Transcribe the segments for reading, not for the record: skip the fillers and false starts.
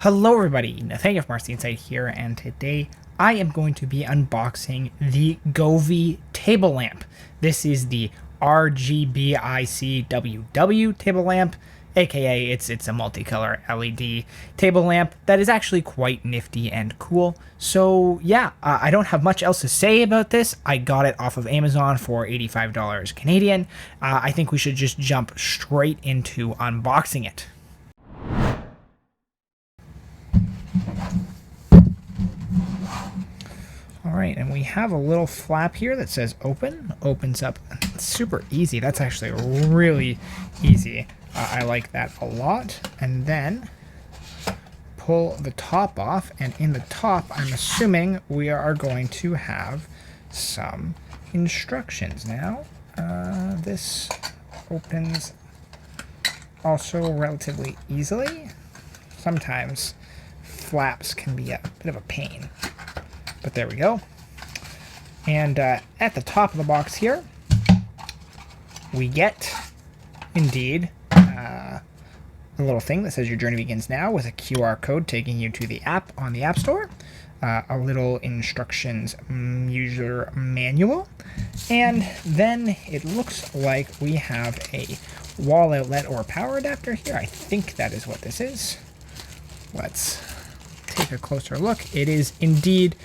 Hello everybody, Nathaniel from RCInsight here, and today I am going to be unboxing the Govee Table Lamp. This is the RGBICWW table lamp, aka it's a multicolor LED table lamp that is actually quite nifty and cool. So yeah, I don't have much else to say about this. I got it off of Amazon for $85 Canadian. I think we should just jump straight into unboxing it. Alright, and we have a little flap here that says open. Opens up. It's super easy. That's actually really easy. I like that a lot. And then pull the top off, and in the top, I'm assuming we are going to have some instructions. Now, this opens also relatively easily. Sometimes flaps can be a bit of a pain. But there we go. And at the top of the box here, we get, indeed, a little thing that says your journey begins now with a QR code taking you to the app on the App Store, a little instructions user manual, and then it looks like we have a wall outlet or power adapter here. I think that is what this is. Let's take a closer look. It is indeed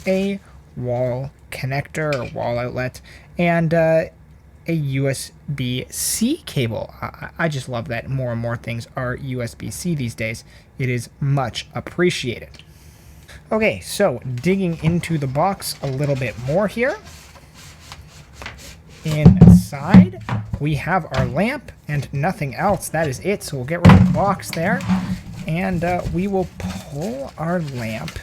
a wall connector or wall outlet, and a USB-C cable. I just love that more and more things are USB-C these days. It is much appreciated. Okay, so digging into the box a little bit more here. Inside, we have our lamp and nothing else. That is it, so we'll get rid of the box there, and we will pull our lamp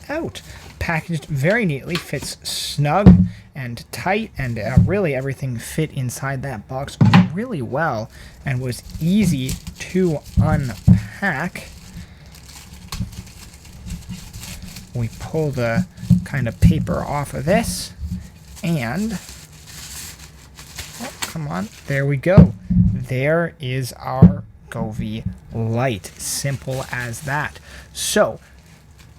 out. Packaged very neatly, fits snug and tight, and really everything fit inside that box really well and was easy to unpack. We pull the kind of paper off of this, and oh, come on, there we go. There is our Govee light. Simple as that. So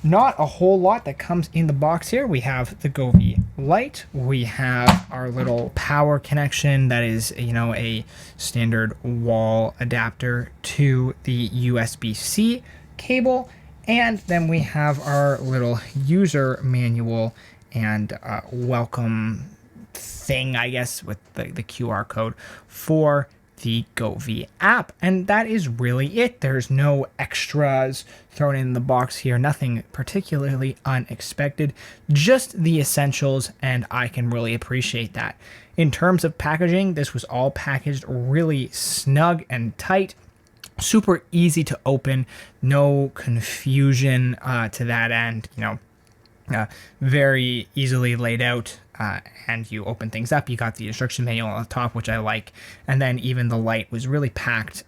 not a whole lot that comes in the box here. We have the Govee light. We have our little power connection that is, a standard wall adapter to the USB-C cable. And then we have our little user manual and welcome thing, I guess, with the QR code for the Govee app, and that is really it. There's no extras thrown in the box here, nothing particularly unexpected, just the essentials, and I can really appreciate that. In terms of packaging, this was all packaged really snug and tight, super easy to open, no confusion to that end, very easily laid out. And you open things up, you got the instruction manual on the top, which I like, and then even the light was really packed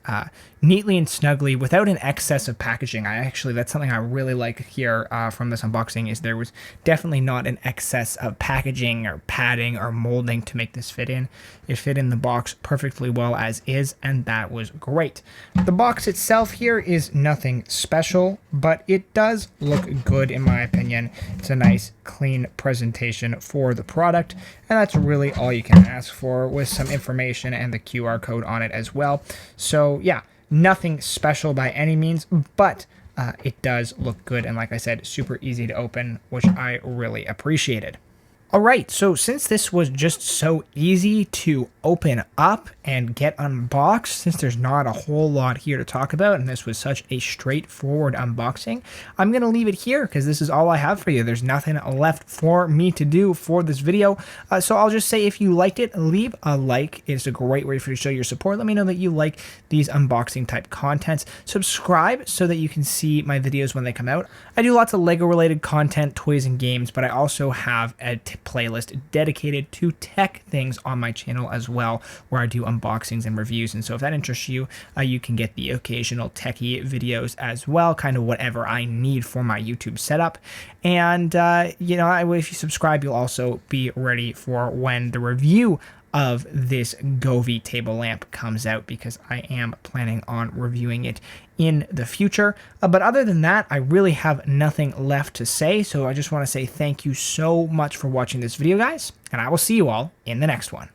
neatly and snugly without an excess of packaging. That's something I really like here from this unboxing, is there was definitely not an excess of packaging or padding or molding to make this fit in. It fit in the box perfectly well as is, and that was great. The box itself here is nothing special, but it does look good in my opinion. It's a nice clean presentation for the product, and that's really all you can ask for, with some information and the QR code on it as well. So yeah, nothing special by any means, but it does look good, and like I said, super easy to open, which I really appreciated. Alright, so since this was just so easy to open up and get unboxed, since there's not a whole lot here to talk about, and this was such a straightforward unboxing, I'm going to leave it here because this is all I have for you. There's nothing left for me to do for this video, so I'll just say if you liked it, leave a like. It's a great way for you to show your support. Let me know that you like these unboxing type contents. Subscribe so that you can see my videos when they come out. I do lots of LEGO related content, toys, and games, but I also have a playlist dedicated to tech things on my channel as well, where I do unboxings and reviews. And so if that interests you, you can get the occasional techie videos as well, kind of whatever I need for my YouTube setup. And if you subscribe, you'll also be ready for when the review of this Govee table lamp comes out, because I am planning on reviewing it in the future. But other than that, I really have nothing left to say. So I just want to say thank you so much for watching this video, guys, and I will see you all in the next one.